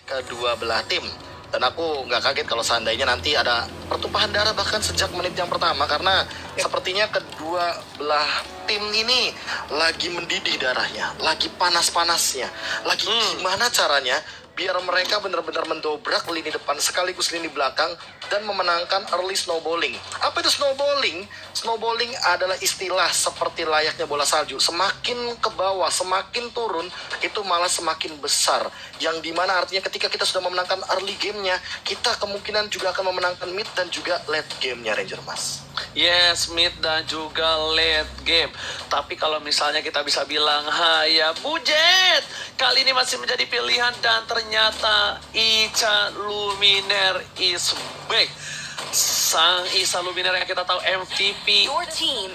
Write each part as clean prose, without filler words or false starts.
kedua belah tim. Dan aku nggak kaget kalau seandainya nanti ada pertumpahan darah bahkan sejak menit yang pertama. Karena sepertinya kedua belah tim ini lagi mendidih darahnya, lagi panas-panasnya, lagi gimana caranya biar mereka benar-benar mendobrak lini depan sekaligus lini belakang dan memenangkan early snowballing. Apa itu snowballing? Snowballing adalah istilah seperti layaknya bola salju. Semakin ke bawah, semakin turun, itu malah semakin besar. Yang dimana artinya ketika kita sudah memenangkan early game-nya, kita kemungkinan juga akan memenangkan mid dan juga late game-nya, Ranger Mas. Yes, mid dan juga late game. Tapi kalau misalnya kita bisa bilang, ya Bujet, kali ini masih menjadi pilihan dan ternyata Icha Luminaire is back. Sang Icha Luminaire yang kita tahu MVP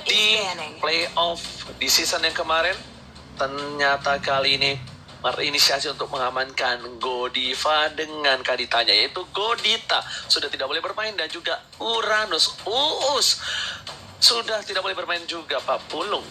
di playoff di season yang kemarin, ternyata kali ini berinisiasi untuk mengamankan Godiva dengan kaditanya, yaitu Godita sudah tidak boleh bermain dan juga Uranus Uus sudah tidak boleh bermain juga, Pak Pulung.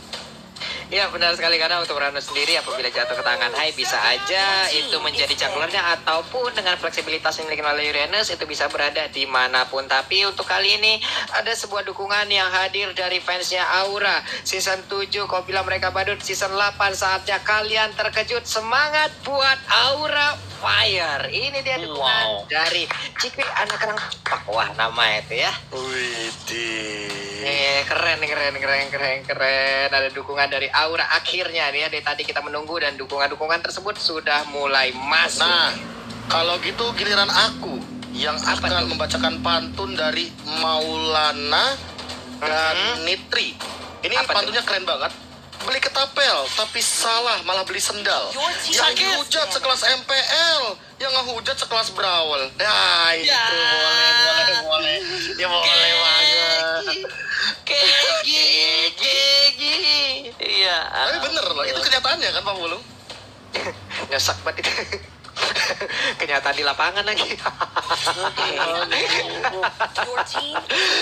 Ya benar sekali, karena untuk Uranus sendiri apabila jatuh ke tangan Hai bisa aja itu menjadi junglernya, ataupun dengan fleksibilitas yang dimiliki oleh Uranus itu bisa berada dimanapun. Tapi untuk kali ini ada sebuah dukungan yang hadir dari fansnya Aura. Season 7 kau bilang mereka badut, season 8 saatnya kalian terkejut. Semangat buat Aura Fire. Ini dia dukungan dari Cikwi anak kerang pak. Wah nama itu ya. Keren. Ada dukungan dari Aura akhirnya nih ya. Dari tadi kita menunggu dan dukungan-dukungan tersebut sudah mulai masuk. Nah, kalau gitu giliran aku yang akan membacakan pantun dari Maulana dan Nitri. Ini pantunnya keren banget. Beli ketapel tapi salah malah beli sendal. Yang hujat sekelas MPL, yang ngehujat sekelas Brawl. Nah itu boleh. Ya boleh banget. Gigi. Iya. Tapi bener loh, itu kenyataannya kan Pak Pulung? Nyesak banget itu. Kenyataan di lapangan lagi.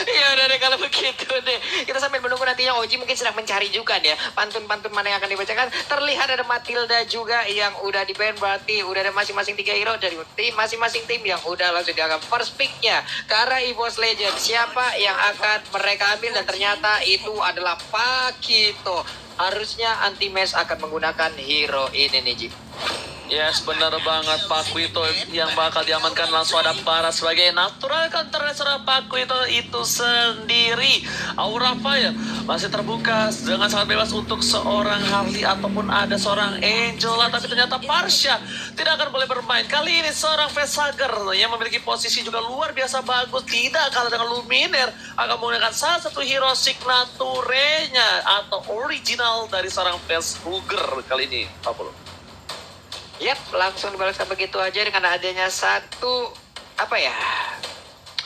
Ya udah deh kalau begitu deh. Kita sambil menunggu nantinya Oji mungkin sedang mencari juga nih ya pantun-pantun mana yang akan dibacakan. Terlihat ada Matilda juga yang udah di ban, berarti udah ada masing-masing 3 hero dari tim masing-masing tim yang udah langsung dianggap first pick-nya ke arah EVOS Legend. Siapa yang akan mereka ambil, dan ternyata itu adalah Pakito. Harusnya Anti-Mesh akan menggunakan hero ini nih Ji. Yes, benar banget Pak Kuito yang bakal diamankan. Langsung ada Bara sebagai natural counter serang Pak Kuito itu sendiri. Aura Fire masih terbuka dengan sangat bebas untuk seorang Harley ataupun ada seorang Angela, tapi ternyata Parsha tidak akan boleh bermain. Kali ini seorang Vesager yang memiliki posisi juga luar biasa bagus, tidak kalah dengan Luminaire, akan menggunakan salah satu hero signaturenya atau original dari seorang Vesager kali ini, Pak Polo. Yap, langsung dibalaskan begitu aja dengan adanya satu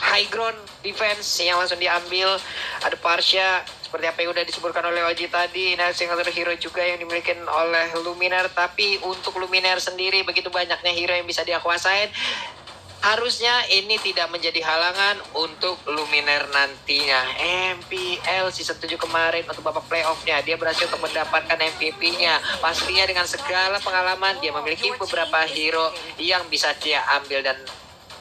high ground defense yang langsung diambil. Ada Parsha seperti apa yang udah disebutkan oleh Oji tadi. Nah, single hero juga yang dimiliki oleh Luminaire. Tapi untuk Luminaire sendiri begitu banyaknya hero yang bisa dia kuasain. Harusnya ini tidak menjadi halangan untuk Luminaire nantinya. MPL season 7 kemarin untuk babak playoff-nya dia berhasil untuk mendapatkan MVP-nya. Pastinya dengan segala pengalaman dia memiliki beberapa hero yang bisa dia ambil, dan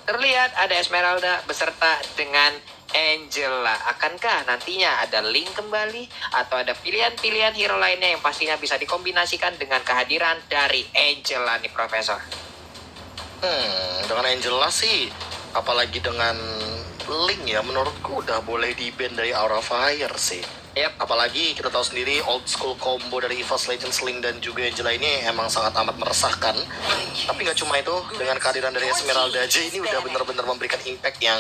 terlihat ada Esmeralda beserta dengan Angela. Akankah nantinya ada Link kembali atau ada pilihan-pilihan hero lainnya yang pastinya bisa dikombinasikan dengan kehadiran dari Angela nih Profesor? Dengan Angela sih, apalagi dengan Link ya, menurutku udah boleh di-ban dari Aura Fire sih. Yep. Apalagi kita tahu sendiri old school combo dari EVOS Legends Link dan juga Angela ini emang sangat amat meresahkan. Tapi nggak cuma itu, dengan kehadiran dari Esmeralda aja ini udah benar-benar memberikan impact yang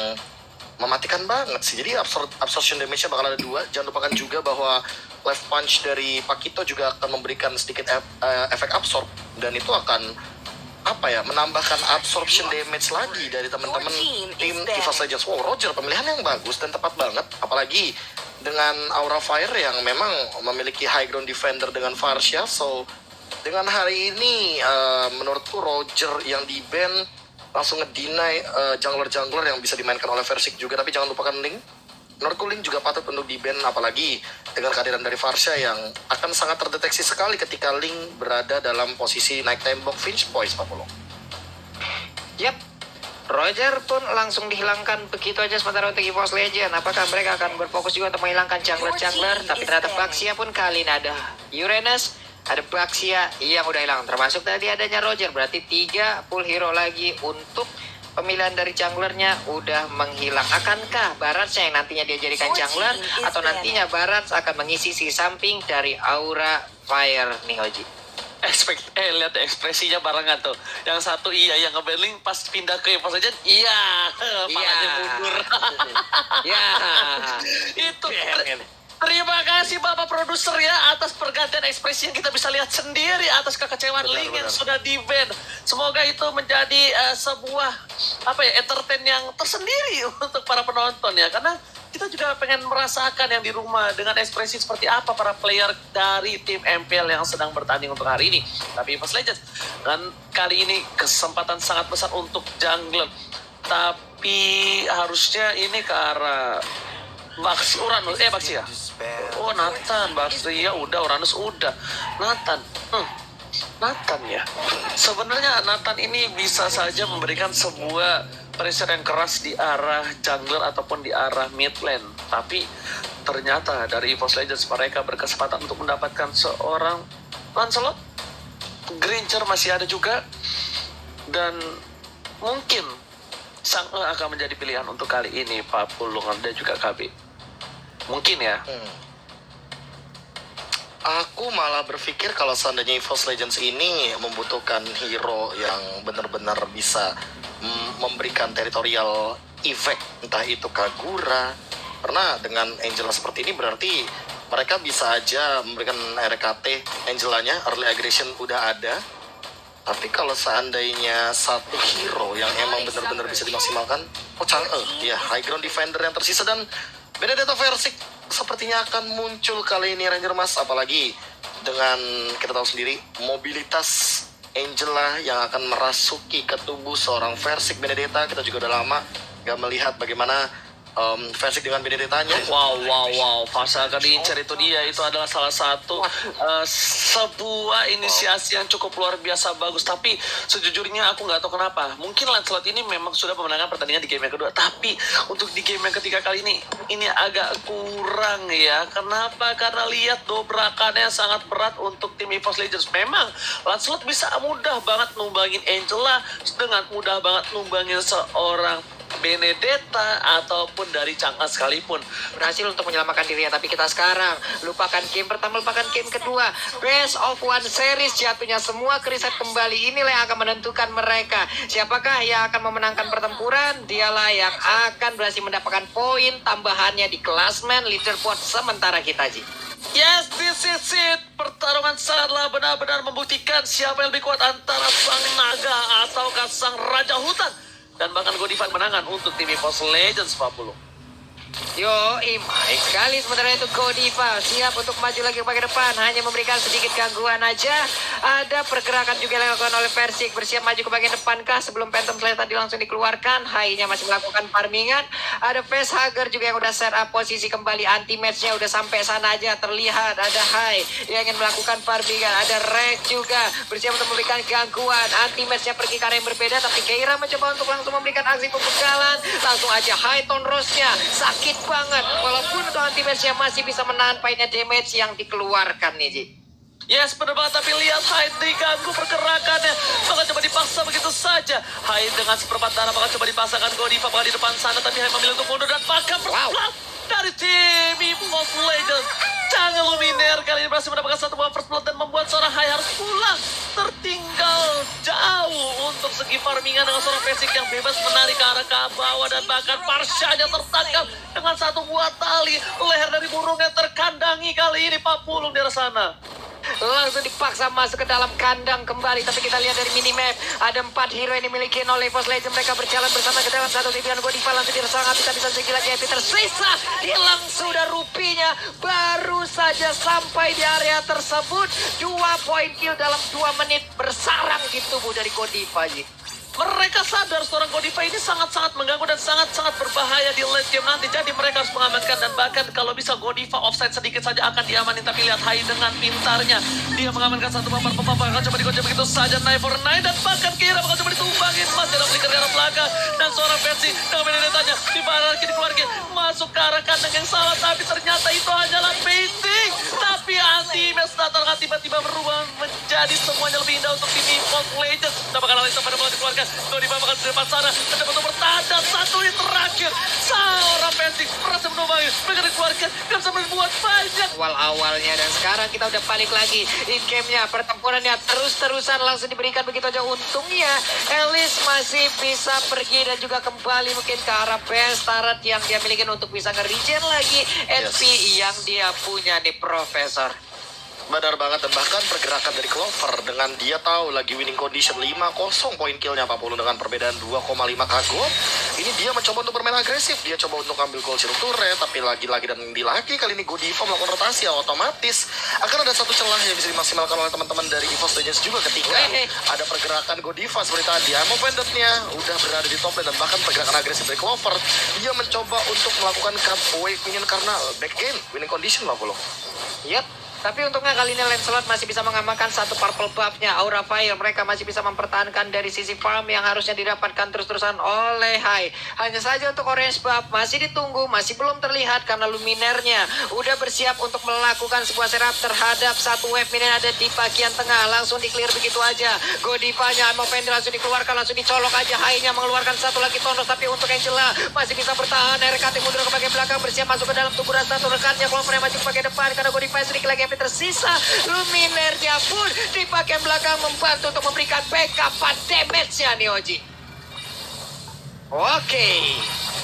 mematikan banget sih. Jadi absorption damage-nya bakal ada 2. Jangan lupakan juga bahwa left punch dari Pakito juga akan memberikan sedikit efek absorb, dan itu akan menambahkan absorption damage lagi dari teman-teman tim EVOS Legends. Wow, Roger pemilihan yang bagus dan tepat banget. Apalagi dengan Aura Fire yang memang memiliki high ground defender dengan Parsha. So dengan hari ini menurutku Roger yang di-ban langsung nge-deny jungler-jungler yang bisa dimainkan oleh Versik juga. Tapi jangan lupakan Link. Menurutku Link juga patut untuk di-ban, apalagi dengan kehadiran dari Parsha yang akan sangat terdeteksi sekali ketika Link berada dalam posisi naik tembok Finch Poise, Pak Polo. Yap, Roger pun langsung dihilangkan begitu aja sementara untuk EVOS Legend. Apakah mereka akan berfokus juga untuk menghilangkan jungler-jungler? Tapi ternyata Baxia pun kali ini ada Uranus, ada Baxia yang udah hilang. Termasuk tadi adanya Roger, berarti 3 full hero lagi untuk pemilihan dari junglernya udah menghilang. Akankah Barats yang nantinya dia jadikan jungler atau nantinya Barats akan mengisi sisi samping dari Aura Fire nih Oji? Lihat deh ekspresinya barengan tuh. Yang satu iya, yang ngebeling pas pindah ke EVOS Legends, iya, palanya mundur. Ya. Itu. Terima kasih Bapak Produser ya atas pergantian ekspresi yang kita bisa lihat sendiri atas kekecewaan Ling yang sudah di-ban. Semoga itu menjadi sebuah entertain yang tersendiri untuk para penonton ya, karena kita juga pengen merasakan yang di rumah dengan ekspresi seperti apa para player dari tim MPL yang sedang bertanding untuk hari ini. Tapi EVOS Legends dan kali ini kesempatan sangat besar untuk jungler. Tapi harusnya ini ke arah Baxia. Oh, Nathan, Baxia udah, Uranus udah. Nathan ya. Sebenarnya Nathan ini bisa saja memberikan sebuah pressure yang keras di arah jungler ataupun di arah mid lane. Tapi ternyata dari EVOS Legends mereka berkesempatan untuk mendapatkan seorang Lancelot. Grincher masih ada juga. Dan mungkin Sang akan menjadi pilihan untuk kali ini Pak Pulungan dan juga KB. Mungkin ya. Aku malah berpikir kalau seandainya EVOS Legends ini membutuhkan hero yang benar-benar bisa memberikan territorial effect, entah itu Kagura. Karena dengan Angela seperti ini berarti mereka bisa aja memberikan RKT Angelanya, early aggression udah ada. Tapi kalau seandainya satu hero yang emang benar-benar bisa dimaksimalkan, Chang'e, ya high ground defender yang tersisa dan Benedetta Versick sepertinya akan muncul kali ini Ranger Mas, apalagi dengan kita tahu sendiri mobilitas Angela yang akan merasuki ke tubuh seorang Versick Benedetta. Kita juga udah lama gak melihat bagaimana Versick dengan Benedettanya. Wow, fase Grincher itu adalah salah satu sebuah inisiasi yang cukup luar biasa bagus. Tapi sejujurnya aku nggak tahu kenapa. Mungkin Lancelot ini memang sudah memenangkan pertandingan di game yang kedua. Tapi untuk di game yang ketiga kali ini agak kurang ya. Kenapa? Karena lihat dobrakannya sangat berat untuk tim EVOS Legends. Memang Lancelot bisa mudah banget numbangin Angela, dengan mudah banget numbangin seorang Benedetta ataupun dari Chang'e sekalipun. Berhasil untuk menyelamatkan dirinya, tapi kita sekarang lupakan game pertama, lupakan game kedua. Best of one series jatuhnya semua ke reset kembali. Inilah yang akan menentukan mereka. Siapakah yang akan memenangkan pertempuran? Dialah yang akan berhasil mendapatkan poin tambahannya di klasmen leaderboard sementara kita, Ji. Yes, this is it. Pertarungan sangatlah benar-benar membuktikan siapa yang lebih kuat antara sang naga ataukah sang raja hutan. Dan bahkan Godiva menangan untuk tim EVOS Legends 40. Baik sekali. Sementara itu Godiva siap untuk maju lagi ke depan, hanya memberikan sedikit gangguan aja. Ada pergerakan juga yang dilakukan oleh Versick, bersiap maju ke bagian depan kah sebelum Phantom Slayer tadi langsung dikeluarkan. Hai-nya masih melakukan farmingan. Ada Facehugger juga yang udah set up posisi kembali, anti matchnya udah sampai sana aja terlihat. Ada Hai yang ingin melakukan farmingan. Ada Rek juga bersiap untuk memberikan gangguan. Anti matchnya pergi ke arah yang berbeda, tapi Keira mencoba untuk langsung memberikan aksi pembegalan. Langsung aja High Tone Rose-nya sakit banget, walaupun anti match-nya masih bisa menahan painnya damage yang dikeluarkan nih, Ji. Yes, benar banget, tapi lihat Hyde diganggu pergerakannya. Maka coba dipaksa begitu saja. Hyde dengan seperempat darah maka coba dipaksakan Godiva di depan sana, tapi Hyde memilih untuk mundur dan bahkan dari tim EVOS Legends. Jangan Luminaire kali ini berhasil mendapatkan satu buah first blood dan membuat seorang Hai harus pulang. Tertinggal jauh untuk segi farmingan dengan seorang Versick yang bebas menarik ke arah ke bawah dan bahkan Parsyanya tertangkap dengan satu buah tali. Leher dari burungnya terkandangi kali ini Pak Pulung di arah sana. Langsung dipaksa masuk ke dalam kandang kembali. Tapi kita lihat dari minimap, ada 4 hero yang dimiliki oleh EVOS Legends. Mereka berjalan bersama ke dalam satu tim dengan Godiva. Langsung diserang habis-habisan lagi Peter sisa. Hilang sudah rupinya. Baru saja sampai di area tersebut. 2 poin kill dalam 2 menit bersarang di tubuh dari Godiva. Mereka sadar seorang Godiva ini sangat-sangat mengganggu dan sangat-sangat berbahaya di late game nanti. Jadi mereka harus mengamankan dan bahkan kalau bisa Godiva offside sedikit saja akan diamanin. Tapi lihat Hai dengan pintarnya. Dia mengamankan satu pempar akan coba digocek begitu saja. 9 for 9 dan bahkan Kira bakal coba ditumbangin. Masih ada flicker Dan seorang versi dengan Benedetanya di mana lagi dikeluarkan masuk ke arah kandang yang salah, tapi ternyata itu hanyalah baiting. Tapi Anti-Match datang tiba-tiba berubah menjadi semuanya lebih indah untuk tim Esports Legends. Kita bakal langsung pada bola dikeluarkan. Godiva bakal di depan sana, mencoba untuk bertahan dan satu yang terakhir. Seorang versi berhasil menubangi, mereka dikeluarkan, gak bisa berbuat banyak. Awal-awalnya dan sekarang kita udah balik lagi in game-nya, pertempurannya terus-terusan langsung diberikan begitu aja. Untungnya Elis masih bisa pergi dan juga kembali mungkin ke arah best turret yang dia miliki untuk bisa nge-regen lagi HP yang dia punya nih Profesor. Benar banget, dan bahkan pergerakan dari Clover dengan dia tahu lagi winning condition 5-0 poin killnya 40 dengan perbedaan 2,5 kagok. Ini dia mencoba untuk bermain agresif, dia coba untuk ambil goal zero turret, tapi lagi-lagi dan lagi kali ini Godiva melakukan rotasi ya, otomatis akan ada satu celah yang bisa dimaksimalkan oleh teman-teman dari EVOS Legends juga ketika ada pergerakan Godiva seperti tadi. Amo Banditnya udah berada di top lane, dan bahkan pergerakan agresif dari Clover, dia mencoba untuk melakukan cut wave minion karena back game winning condition 50. Yap. Tapi untungnya kali ini Lancelot masih bisa mengamankan satu purple buff-nya, Aura Fire. Mereka masih bisa mempertahankan dari sisi farm yang harusnya didapatkan terus-terusan oleh Hai. Hanya saja untuk orange buff masih ditunggu, masih belum terlihat karena Luminernya udah bersiap untuk melakukan sebuah serap terhadap satu wave minion ada di bagian tengah. Langsung di-clear begitu aja. Godivanya mau pendek langsung dikeluarkan, langsung dicolok aja. Hai-nya mengeluarkan satu lagi Thanos, tapi untuk Angela masih bisa bertahan. RKT mundur ke bagian belakang, bersiap masuk ke dalam tubuh satu rekannya. Clover maju ke bagian depan karena Godiva sedikit lagi tersisa. Luminernya pun di bagian belakang membantu untuk memberikan backup damage-nya nih Oji. Oke.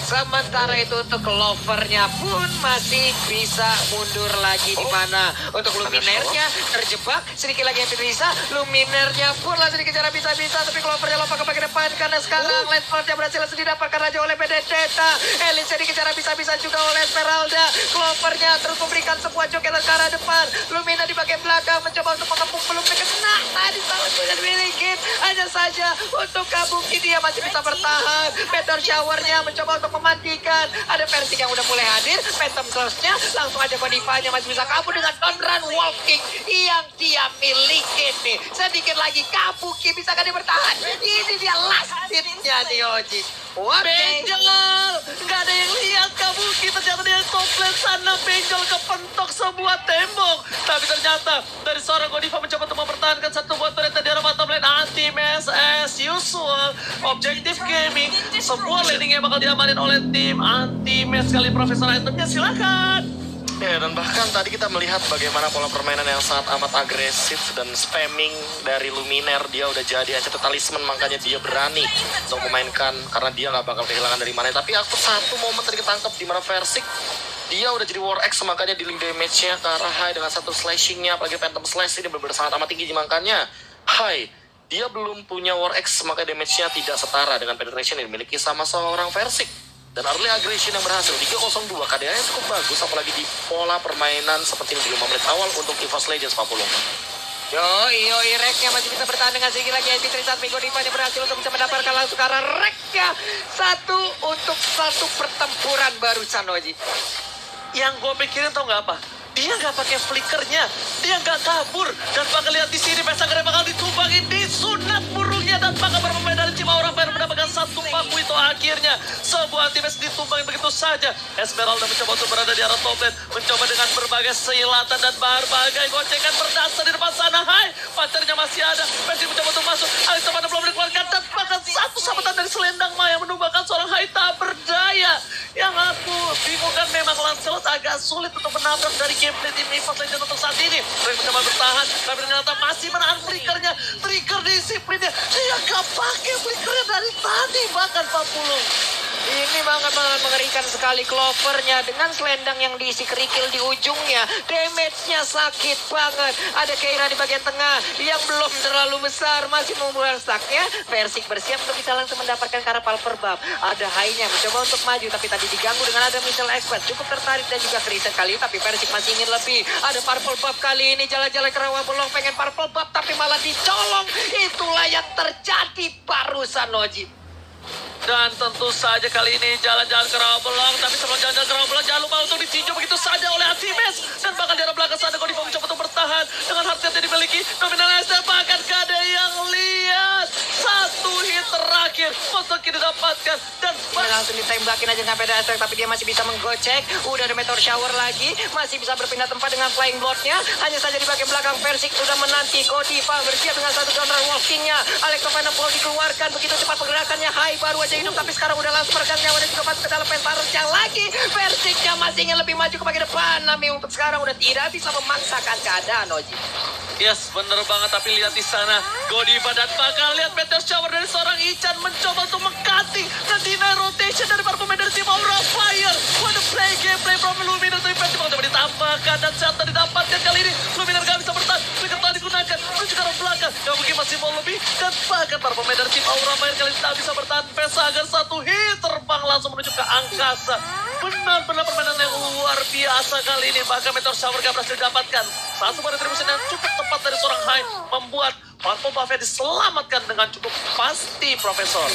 Sementara itu untuk Clover-nya pun masih bisa mundur lagi di mana untuk Luminernya terjebak sedikit lagi yang tersisa. Luminernya pun langsung dikejar bisa-bisa, tapi Clover-nya lompat ke bagian depan karena sekarang Lancelot-nya berhasil langsung didapatkan aja oleh Benedetta. Elisnya dikejar bisa-bisa juga oleh Esmeralda. Clover-nya terus memberikan sebuah jogetan ke arah depan. Lumina di bagian belakang mencoba untuk mengepung, belum kena. Tadi sangat sudah dimiliki. Hanya saja untuk Kabuki dia masih bisa bertahan. Meteor Shower-nya mencoba untuk mematikan. Ada versi yang udah mulai hadir. Phantom Slash-nya langsung aja Godivanya masih bisa kabur dengan Donran Walking yang dia miliki nih. Sedikit lagi Kabuki bisa kan dia bertahan. Ini dia last hit-nya nih Oji. Benjol, nggak ada yang lihat Kabuki, ternyata dia top lane sana. Benjol kepentok sebuah tembok, tapi ternyata dari seorang Godiva mencoba untuk mempertahankan satu buah turret di arah bottom lane. Anti-Match as usual, Objective Gaming, sebuah laning yang bakal diamanin oleh tim Anti-Match. Kali Profesor itemnya silakan. Ya, dan bahkan tadi kita melihat bagaimana pola permainan yang sangat amat agresif dan spamming dari Luminer. Dia udah jadi Enchanted Talisman, makanya dia berani untuk memainkan karena dia nggak bakal kehilangan dari mana. Tapi aku satu momen tadi ketangkep di mana Versik dia udah jadi War X, makanya di link damage-nya ke arah Hai dengan satu slashing-nya, apalagi Phantom Slash ini benar-benar sangat amat tinggi. Makanya Hai dia belum punya War X, maka damage-nya tidak setara dengan penetration yang dimiliki sama seorang Versik. Dan early aggression yang berhasil 302, KDA-nya cukup bagus, apalagi di pola permainan seperti ini di 5 menit awal untuk EVOS Legends 40. Yoi, Reknya masih bisa bertahan dengan sedikit lagi. Fitri saat Godiva berhasil untuk bisa mendapatkan langsung ke arah Reknya. Satu untuk satu pertempuran barusan Oji. Yang gue pikirin tau nggak apa? Dia nggak pakai flickernya, dia nggak kabur, dan bakal lihat di sini Pesanggernya bakal ditumbangin, disunat burungnya, dan bakal bermain dari Cimaura Fire mendapatkan satu paku itu. Akhirnya sebuah tim ditumbangin begitu saja. Esmeralda mencoba untuk berada di arah top lane, mencoba dengan berbagai silatan dan berbagai gocekan berdasar di depan sana. Hai, pacarnya masih ada, Messi mencoba untuk masuk, Alex mana belum dikeluarkan, dan bahkan satu sabetan dari selendang Maya menumbangkan seorang Hai tak berdaya. Yang aku bingungkan memang Lancelot agak sulit untuk menabrak dari gameplay tim EVOS Legends untuk saat ini. Mereka mencoba bertahan, tapi ternyata masih menahan flickernya. Trigger disiplinnya, dia gak pakai flickernya dari tadi, bahkan 40. Ini banget mengerikan sekali. Clover-nya dengan selendang yang diisi kerikil di ujungnya. Damage-nya sakit banget. Ada Keira di bagian tengah yang belum terlalu besar, masih membuat stack-nya. Versik bersiap untuk bisa langsung mendapatkan Karapal Perbab. Ada Hai-nya mencoba untuk maju, tapi tadi diganggu dengan ada Missile Expert. Cukup tertarik dan juga kriset kali, tapi Versik masih ingin lebih. Ada Purple Buff kali ini, jalan-jalan ke rawa belong, pengen Purple Buff, tapi malah dicolong. Itulah yang terjadi barusan Oji. Dan tentu saja kali ini jalan-jalan ke rawa belong, tapi sebelum jalan-jalan ke rawa belong jangan lupa untuk ditinjau begitu saja oleh Anti-Match. Dan bahkan di arah belakang sana Godiva mencoba untuk bertahan dengan hard yang dimiliki. Dominal Esther, bahkan gak ada yang lihat. Satu hit terakhir Moseki didapatkan dan Langsung ditembakin aja sampai dasar, tapi dia masih bisa menggocek. Udah ada meteor shower lagi, masih bisa berpindah tempat dengan flying bloodnya. Hanya saja di bagian belakang Persik sudah menanti. Godiva bersiap dengan satu counter walkingnya. Electro dikeluarkan, begitu cepat pergerakannya. Hai baru aja hidup, tapi sekarang udah langsung meregang nyawa dan juga masuk ke dalam pentarusnya lagi. Persiknya masih ingin lebih maju ke bagian depan, tapi untuk sekarang udah tidak bisa memaksakan keadaan, Oji. Yes, bener banget. Tapi lihat di sana, Godiva dan bakal lihat meteor shower dari seorang Ichan mencoba untuk mengcutting dan deny rotation dari para pemain dari tim Aura Fire. What a play gameplay from Luminar, tapi Persib coba ditambahkan dan Shelter didapatkan kali ini. Luminar gak bisa bertahan, Flicker telah digunakan menuju ke arah belakang. Gak mungkin masih mau lebih dan bahkan para pemain dari tim Aura Fire kali ini tak bisa bertahan. Vesagar satu hit terbang langsung menuju ke angkasa. Benar-benar permainan yang luar biasa kali ini. Bahkan meteor shower gak berhasil didapatkan. Satu pada retribution yang cukup tepat dari seorang Hai membuat Marco Buffet diselamatkan dengan cukup pasti, Profesor.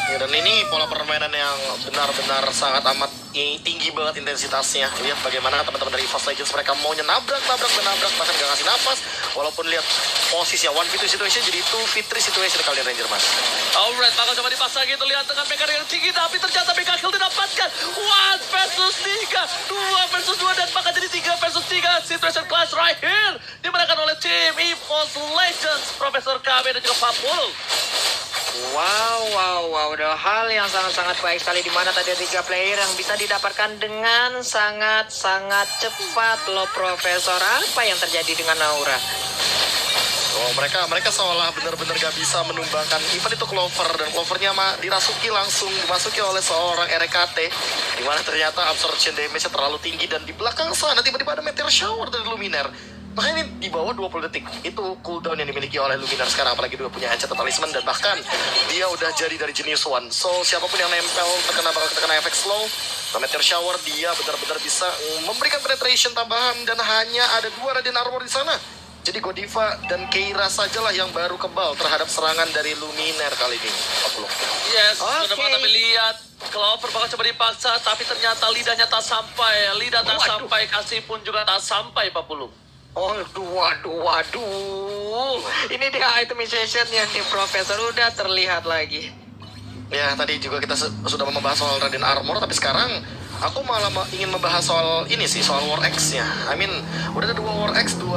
Ya, dan ini pola permainan yang benar-benar sangat amat tinggi banget intensitasnya. Lihat bagaimana teman-teman dari EVOS Legends, mereka maunya nabrak, bahkan gak ngasih nafas. Walaupun lihat posisinya 1v2 situation jadi 2v3 situation kali Ranger, Mas. Alright, bakal coba dipasang gitu. Lihat dengan mega yang tinggi, tapi ternyata mega kill didapatkan. 1 versus 3, 2 versus 2, dan bahkan jadi 3 versus 3. Situation clash right here dimenangkan oleh tim EVOS Legends, Profesor KB dan juga Papul. Wow, udah hal yang sangat-sangat baik sekali, di mana tadi 3 player yang bisa didapatkan dengan sangat-sangat cepat loh, Profesor. Apa yang terjadi dengan Aura? Oh, mereka seolah benar-benar gak bisa menumbangkan event itu Clover, dan Clovernya dirasuki langsung dimasuki oleh seorang RKT, di mana ternyata absorption damage-nya terlalu tinggi, dan di belakang sana tiba-tiba ada meteor shower dari Luminar. Makanya ini di bawah 20 detik. Itu cooldown yang dimiliki oleh Luminar sekarang. Apalagi dia punya Enchant Talisman. Dan bahkan dia udah jadi dari Genius One. So siapapun yang nempel bakal terkena efek slow. Nah, Meteor Shower dia benar-benar bisa memberikan penetration tambahan. Dan hanya ada 2 Radiant Armor di sana. Jadi Godiva dan Keira sajalah yang baru kebal terhadap serangan dari Luminar kali ini. Yes, Oke. sudah tapi lihat Clover bakal coba dipaksa, tapi ternyata lidahnya tak sampai. Lidah tak sampai, kasih pun juga tak sampai, Papulu. Oh, waduh. Ini dia itemization yang di Profesor udah terlihat lagi. Ya, tadi juga kita sudah membahas soal Radiant Armor, tapi sekarang aku malah ingin membahas soal ini sih, soal War X-nya. I mean, udah ada 2 War X, 2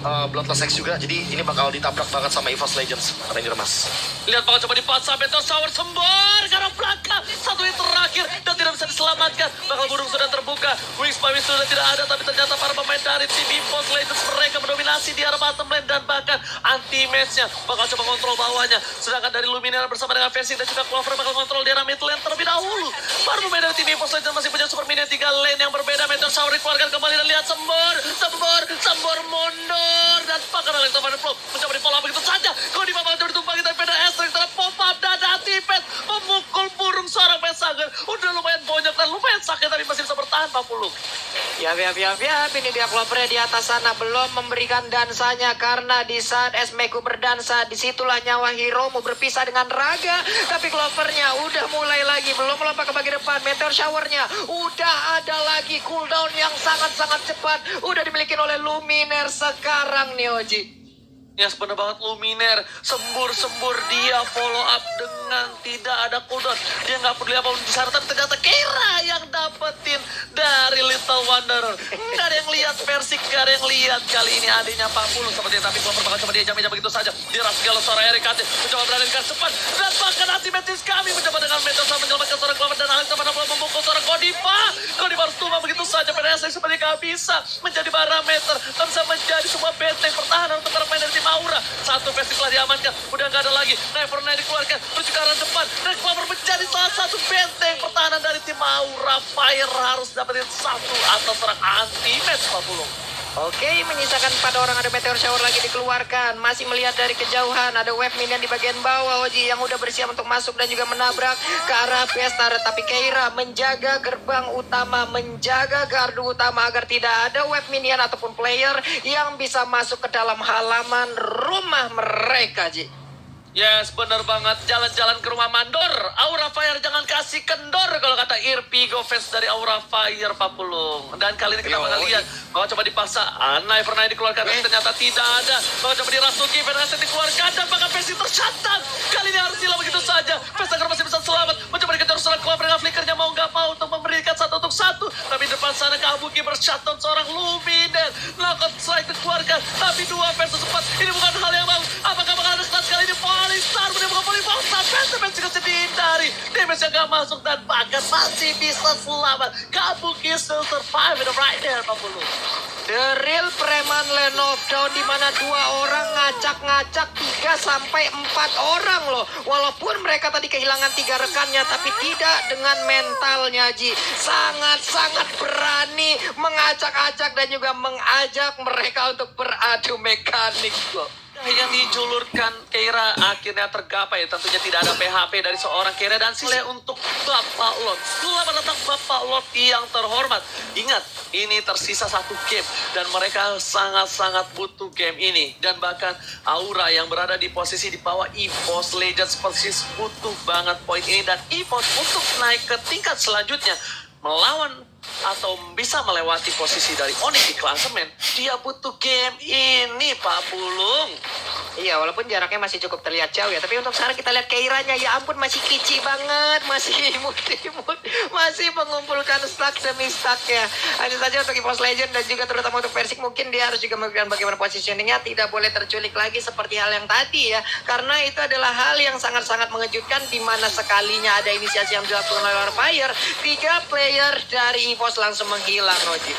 Bloodless X juga, jadi ini bakal ditabrak banget sama EVOS Legends, Ranger, Mas. Lihat bakal coba dipaksa, Meteor Shower sembur ke arah belakang. Satu hit terakhir dan tidak bisa diselamatkan. Bakal burung sudah terbuka, Wings by Wings sudah tidak ada, tapi ternyata para pemain dari tim EVOS Legends mereka mendominasi di arah bottom lane, dan bahkan anti-match-nya bakal coba kontrol bawahnya. Sedangkan dari Luminar bersama dengan Fancy dan juga Clover bakal kontrol di arah mid lane terlebih dahulu. Para pemain dari tim EVOS Legends masih punya super minion 3 lane yang berbeda. Meteor Shower dikeluarkan kembali dan lihat sembur mundur, dan bahkan Electro Flow mencoba di follow up begitu saja. Kalau di bawah ditumpangi tapi Pedro Estrik telah pop up dan anti-pet memukul burung seorang Vesagar. Udah lumayan banyak dan lumayan sakit, tapi masih bisa bertahan 40. Ya, ini dia Clover di atas sana belum memberikan dansanya, karena di saat Esmeku berdansa disitulah nyawa hero mau berpisah dengan raga. Tapi Clovernya udah mulai lagi, belum melompat ke bagian depan. Meteor Showernya udah ada lagi, cooldown yang sangat-sangat cepat udah dimiliki oleh Luminar sekarang nih, Oji. Yes, bener banget. Luminar sembur dia follow up dengan tidak ada cooldown. Dia nggak peduli apapun di sana, tapi ternyata Keira yang dapetin dari Little Wanderer. Nggak ada yang lihat Persik, nggak ada yang lihat kali ini adanya 40 seperti, tapi Clover bakal coba dia jam begitu saja. Dia rasgal seorang RKT mencoba berada dengan cepat, dan bahkan anti-metis kami mencoba dengan meteor sama menyelamatkan seorang Clover, dan Alex sama memukul seorang Godiva harus tumbang begitu saja. PDS seperti nggak bisa menjadi parameter, tak bisa menjadi sebuah benteng pertahanan untuk para pemain dari tim Aura. Satu Persik telah diamankan, udah nggak ada lagi. Never dikeluarkan menuju ke arah depan, dan Clover menjadi salah satu benteng pertahanan dari tim Aura Fire. Harus dapetin satu atas serang anti-match 40. Oke, menyisakan 4 orang. Ada Meteor Shower lagi dikeluarkan. Masih melihat dari kejauhan. Ada wave minion di bagian bawah, Oji, yang udah bersiap untuk masuk dan juga menabrak ke arah Bestar. Tapi Keira menjaga gerbang utama, menjaga gardu utama agar tidak ada wave minion ataupun player yang bisa masuk ke dalam halaman rumah mereka, Ji. Yes, bener banget. Jalan-jalan ke rumah mandor. Aura Fire jangan kasih kendor kalau kata Irpigo fans dari Aura Fire, Pak Pulung. Dan kali ini kita bakal lihat bahwa coba dipaksa Knifer Knight dikeluarkan, tapi ternyata tidak ada. Bahwa coba dirasuki, Fernandes dikeluarkan, dan bahkan Messi tercatat. Kali ini harus hilang begitu saja. Pestager masih bisa selamat. Mencoba dikejar seorang Clover dengan flickernya, mau nggak mau untuk memberikan 1-1. Tapi di depan sana Kabuki bershutdown seorang Luminer. Knockout strike dikeluarkan, tapi 2 versus 4. Ini bukan hal yang bagus. Apakah bakal ada stats kali ini? Polistar menemukan Polivolta, Phantom juga dihindari. Damage yang gak masuk dan bahkan masih bisa selamat. Kabuki still survive in the right there, Pak Pulu. The real preman Lenov down, di mana 2 orang ngacak-ngacak 3 sampai 4 orang loh. Walaupun mereka tadi kehilangan 3 rekannya, tapi tidak dengan mentalnya, Ji. Sangat-sangat berani mengacak-acak dan juga mengajak mereka untuk beradu mekanik loh. Yang dijulurkan Keira akhirnya tergapai. Tentunya tidak ada PHP dari seorang Keira dan Sile untuk Bapak Lord. Selamat datang Bapak Lord yang terhormat. Ingat, ini tersisa 1 game dan mereka sangat-sangat butuh game ini. Dan bahkan Aura yang berada di posisi di bawah EVOS Legends persis butuh banget poin ini, dan EVOS untuk naik ke tingkat selanjutnya melawan atau bisa melewati posisi dari Onyx di klasemen, dia butuh game ini, Pak Pulung. Iya, walaupun jaraknya masih cukup terlihat jauh ya, tapi untuk sekarang kita lihat Keiranya, ya ampun, masih kicik banget, masih imut-imut, masih mengumpulkan stack demi stack ya. Hanya saja untuk EVOS Legend dan juga terutama untuk Versik, mungkin dia harus juga memikirkan bagaimana positioningnya, tidak boleh terculik lagi seperti hal yang tadi ya, karena itu adalah hal yang sangat-sangat mengejutkan, di mana sekalinya ada inisiasi yang dilakukan oleh Aura Fire, 3 player dari EVOS langsung menghilang, Oji.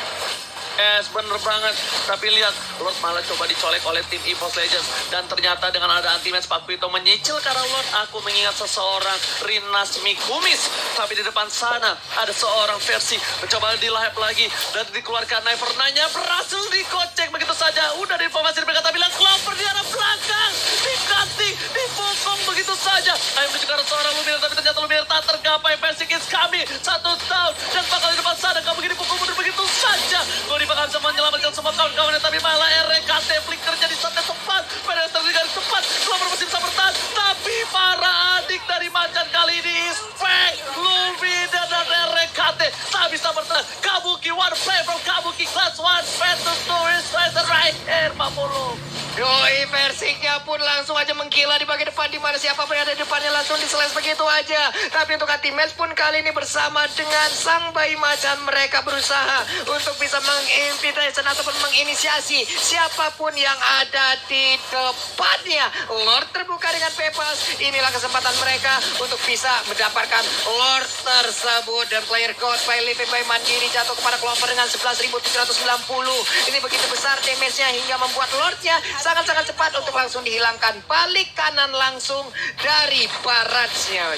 Yes, bener banget. Tapi lihat, Lord malah coba dicolek oleh tim EVOS Legends. Dan ternyata dengan ada anti-match, Pak Vito menyicil karena Lord. Aku mengingat seseorang Rinas Mikumis. Tapi di depan sana ada seorang versi mencoba dilahap lagi. Dan dikeluarkan Knifer Knight-nya berhasil dikocek begitu saja. Udah di informasi berkata bilang Clover di arah belakang. Di-cutting, dipokong begitu saja. Ayo menuju ke arah seorang Luminer, tapi ternyata Luminer tak tergapai. Versi is kami, 1 down. Dan bakal di depan sana, kamu begini pukul mundur begitu saja. Godi bakal bisa menyelamatkan semua kawan-kawannya, tapi malah RKT flickernya di saatnya tepat. Pada terdengar cepat, Clover masih bisa bertahan. Tapi para adik dari Macan kali ini Ispek, Luminer dan RKT tak bisa bertahan. Kabuki, one play from Kabuki, class 1 versus 2 is right here, Pak Polo. Yoi, Versiknya pun langsung aja menggila di bagian depan, di mana siapapun yang ada di depannya langsung di-slash begitu aja. Tapi untuk anti-match pun kali ini bersama dengan sang bayi macan, mereka berusaha untuk bisa menginvitation ataupun menginisiasi siapapun yang ada di depannya. Lord terbuka dengan bebas. Inilah kesempatan mereka untuk bisa mendapatkan Lord tersebut. Dan player code by Living by Mandiri jatuh kepada Clover dengan 11.790. Ini begitu besar damage-nya hingga membuat Lordnya sangat-sangat cepat untuk langsung dihilangkan. Balik kanan langsung dari baratnya.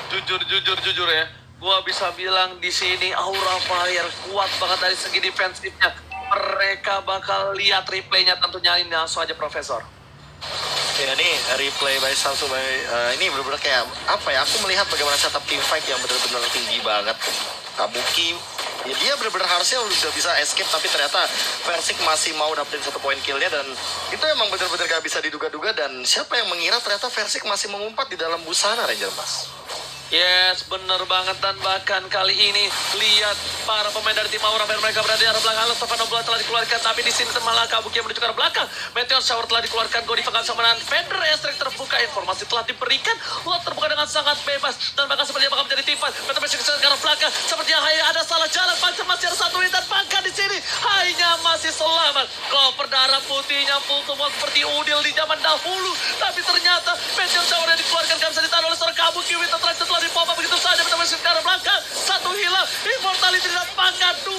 Jujur ya, gua bisa bilang di sini Aura Fire kuat banget dari segi defensifnya. Mereka bakal lihat replaynya tentunya, ini langsung aja Profesor. Ya, ini replay by Samsu ini benar-benar kayak apa ya, aku melihat bagaimana setup team fight yang benar-benar tinggi banget. Kabuki, ya dia benar-benar harusnya udah bisa escape, tapi ternyata Versik masih mau dapetin 1 poin killnya, dan itu emang benar-benar gak bisa diduga-duga. Dan siapa yang mengira ternyata Versik masih mengumpat di dalam busana Ranger Mas. Yes, bener banget. Dan bahkan kali ini lihat para pemain dari tim Aura Fire, mereka berada di arah belakang. Stefano Bola telah dikeluarkan, tapi di sini malah Kabuki yang menuju ke arah belakang. Meteor Shower telah dikeluarkan. Godi Fakal sama dengan Fender Estrik terbuka. Informasi telah diberikan. Lot terbuka dengan sangat bebas, dan bahkan sepertinya bakal menjadi tipan. Meteor Messi ke arah belakang. Sepertinya hanya ada salah jalan. Pancer masih ada 1 win, dan bahkan di sini hanya masih selamat. Clover darah putihnya full semua seperti Udil di zaman dahulu. Tapi ternyata Meteor Shower yang dikeluarkan gak bisa ditahan oleh seorang Kabuki. Winter Trance telah dipompa begitu saja. Meteor Messi ke arah belakang. 1 hilang. Immortality dan bahkan 2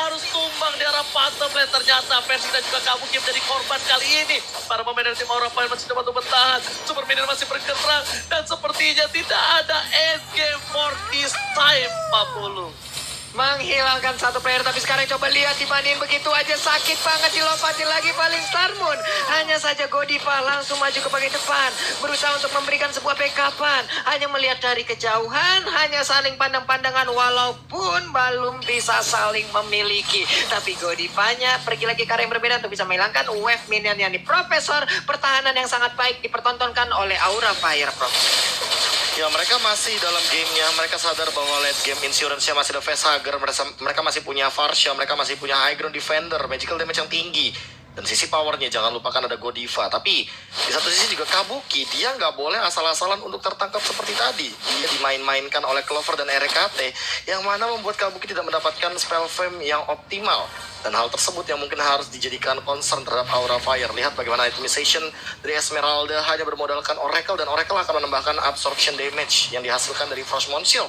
harus tumbang di arah bottom lane. Ternyata Versik dan juga Kabuki menjadi korban kali ini. Para pemain dari tim Aura Fire masih coba untuk bertahan. Super Minion masih bergerak, dan sepertinya tidak ada end game for this time, Pak Pulu. menghilangkan satu player. Tapi sekarang coba lihat dimainin begitu aja, sakit banget, dilompatin lagi paling Starmoon. Hanya saja Godiva langsung maju ke bagian depan, berusaha untuk memberikan sebuah backupan. Hanya melihat dari kejauhan, hanya saling pandang-pandangan walaupun belum bisa saling memiliki. Tapi Godivanya pergi lagi ke arah yang berbeda untuk bisa menghilangkan wave minion yang di Profesor. Pertahanan yang sangat baik dipertontonkan oleh Aura Fire, Prof. Ya, mereka masih dalam gamenya. Mereka sadar bahwa late game insurance-nya masih ada Facehugger. Mereka masih punya Varsha. Mereka masih punya High Ground Defender. Magical damage yang tinggi. Dan sisi powernya jangan lupakan ada Godiva. Tapi di satu sisi juga Kabuki. Dia nggak boleh asal-asalan untuk tertangkap seperti tadi. Dia dimain-mainkan oleh Clover dan RKT. Yang mana membuat Kabuki tidak mendapatkan spell fame yang optimal. Dan hal tersebut yang mungkin harus dijadikan concern terhadap Aura Fire. Lihat bagaimana itemization dari Esmeralda hanya bermodalkan Oracle. Dan Oracle akan menambahkan absorption damage yang dihasilkan dari Frost Monsieur.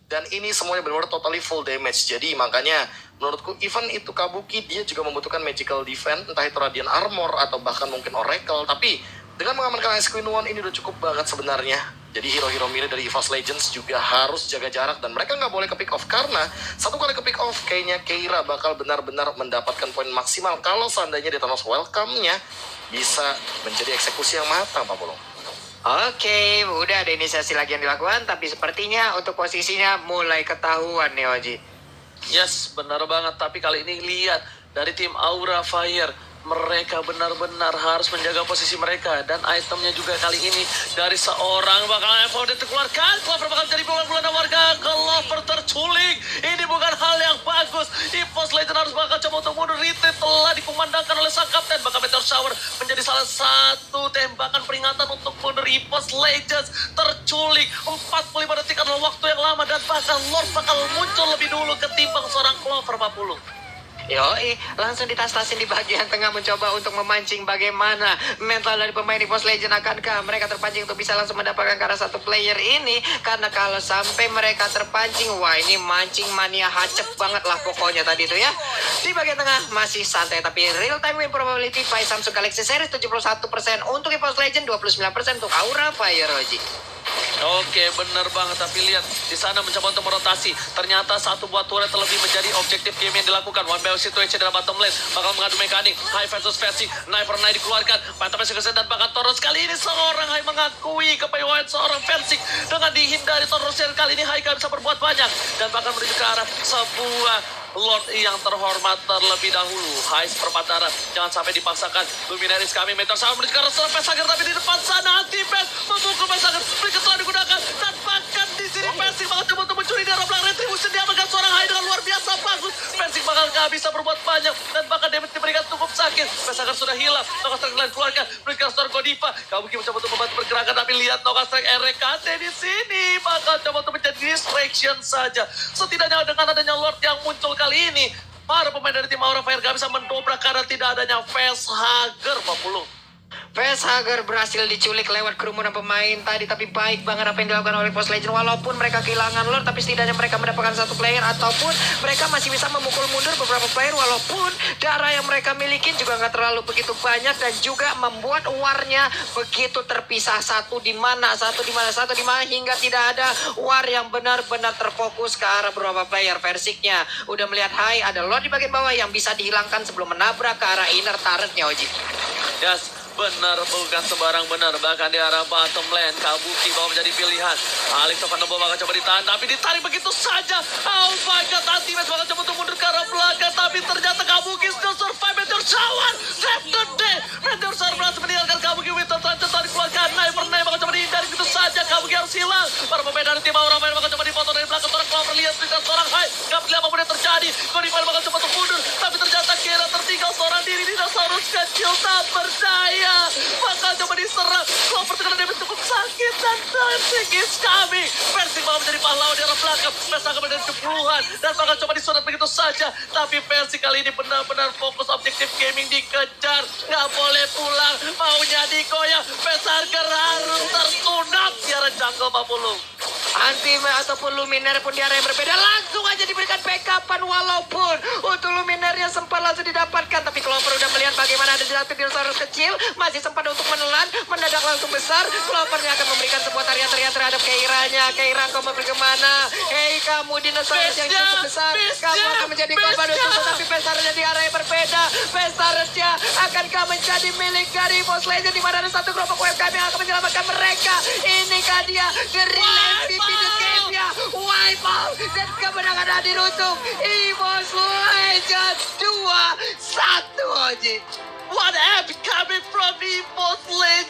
Dan ini semuanya benar-benar totally full damage. Jadi makanya menurutku even itu Kabuki dia juga membutuhkan magical defense. Entah itu Radiant Armor atau bahkan mungkin Oracle. Tapi dengan mengamankan Ice Queen One ini udah cukup banget sebenarnya. Jadi hero-hero melee dari EVOS Legends juga harus jaga jarak. Dan mereka nggak boleh ke pick off. Karena satu kali ke pick off kayaknya Keira bakal benar-benar mendapatkan poin maksimal. Kalau seandainya di Thanos welcome-nya bisa menjadi eksekusi yang matang, Pak Pulung. Oke, udah ada inisiasi lagi yang dilakukan. Tapi sepertinya untuk posisinya mulai ketahuan nih, Oji. Yes, benar banget. Tapi kali ini lihat dari tim Aura Fire, mereka benar-benar harus menjaga posisi mereka. Dan itemnya juga kali ini dari seorang bakal FOD dikeluarkan. Clover bakal jadi bulan-bulanan warga. Clover terculik. Ini bukan hal yang bagus. EVOS Legends harus bakal coba untuk mundur. Retreat telah dikumandangkan oleh sang kapten. Bakal Meteor Shower menjadi salah satu tembakan peringatan untuk mundur. EVOS Legends terculik. 45 detik adalah waktu yang lama. Dan bahkan Lord bakal muncul lebih dulu ketimbang seorang Clover, Pak Pulung. Yoi, langsung ditas-tasin di bagian tengah mencoba untuk memancing bagaimana mental dari pemain EVOS Legend. Akankah mereka terpancing untuk bisa langsung mendapatkan karena satu player ini? Karena kalau sampai mereka terpancing, wah ini mancing mania hacep banget lah pokoknya tadi itu ya. Di bagian tengah masih santai, tapi real time win probability by Samsung Galaxy Series 71% untuk EVOS Legend, 29% untuk Aura Fire, Roji. Oke, bener banget. Tapi lihat di sana mencoba untuk merotasi. Ternyata satu buah turret terlebih menjadi objektif game yang dilakukan. One by one situation dalam bottom lane. Bakal mengadu mekanik. High versus Fancy. Knife per Knife dikeluarkan. Mantap eksekusi dan bahkan Toros kali ini seorang High mengakui kepewayan seorang Fancy. Dengan dihindari Toros kali ini High gak bisa berbuat banyak. Dan bahkan menuju ke arah sebuah Lord yang terhormat terlebih dahulu. High seperempat darat. Jangan sampai dipaksakan. Luminaris kami. Meteor Shower menuju ke arah seorang Facehugger. Tapi di depan sana anti-fans memukul Facehugger. Mereka telah digunakan. Dan bahkan di sini Fencing bakal coba untuk mencuri di arah belakang. Retribution diamankan seorang High dengan luar biasa bagus. Fencing bakal gak bisa berbuat banyak. Dan bahkan damage diberikan cukup sakit. Facehugger sudah hilang. Noka Strike lain keluarkan. Menuju ke arah seorang Godiva. Kabuki mencoba untuk membantu pergerakan. Tapi lihat Noka Strike RKT di sini. Bakal coba untuk menjadi distraction saja. Setidaknya dengan adanya Lord yang muncul kali ini, para pemain dari tim Aura Fire gak bisa mendobrak karena tidak adanya Facehugger, Pak Pulung. Facehugger berhasil diculik lewat kerumunan pemain tadi. Tapi baik banget apa yang dilakukan oleh EVOS Legend. Walaupun mereka kehilangan Lord, tapi setidaknya mereka mendapatkan satu player. Ataupun mereka masih bisa memukul mundur beberapa player. Walaupun darah yang mereka miliki juga nggak terlalu begitu banyak. Dan juga membuat warnya begitu terpisah. Satu di mana, hingga tidak ada war yang benar-benar terfokus ke arah beberapa player. Versiknya udah melihat High, ada Lord di bagian bawah yang bisa dihilangkan sebelum menabrak ke arah inner turretnya, Oji. Yes, benar, bukan sembarang benar. Bahkan di arah bottom lane, Kabuki bawa menjadi pilihan. Alex Tokanobo bakal coba ditahan, tapi ditarik begitu saja. Oh my god, Anti-Match bakal coba untuk mundur ke arah belakang. Tapi ternyata Kabuki still survive. Meteor Shower, save the day. Meteor Shower berhasil meninggalkan Kabuki. Winter Transit tadi dikeluarkan. Knife per Knife bakal coba dihindari begitu saja. Kabuki harus hilang. Para pemain dari tim Aura Fire bakal coba dipotong dari belakang. Seorang Clover lihat dengan seorang High. Gak peduli apapun yang terjadi. Godiva bakal coba untuk mundur. Tapi ternyata Keira tertinggal seorang diri. Dinosaurus kecil tak berdaya. Bakal coba diserang. Clover terkena damage cukup sakit. Dan Fencing is coming. Fencing bakal menjadi pahlawan di arah belakang. Facehugger menjadi kepuluhan. Dan bakal coba disunat begitu saja. Tapi Fencing kali ini benar-benar fokus objektif gaming dikejar. Gak boleh pulang. Maunya digoyang. Facehugger harus tersunat di arah jungle, Pak Pulung. Antime ataupun Luminaire pun di area yang berbeda langsung aja diberikan backupan, walaupun untuk Luminaire-nya sempat langsung didapatkan, tapi Clover udah melihat bagaimana ada satu dinosaurus kecil masih sempat untuk menelan, mendadak langsung besar. Clovernya akan memberikan sebuah tarian-tarian terhadap Keira-nya. Keira, kau mau pergi kemana? Hei kamu dinosaurus yang cukup besar, kamu akan menjadi korban untukku. Tapi Pestarnya di area yang berbeda, Pestarnya akankah menjadi milik dari Boss Legend, di mana ada satu kelompok UMKM yang akan menyelamatkan mereka. Inikah dia the real MVP the game-nya, Wipeout, dan kemenangan hadir untuk EVOS Legend 2-1 Oji. What epic coming from EVOS Legend.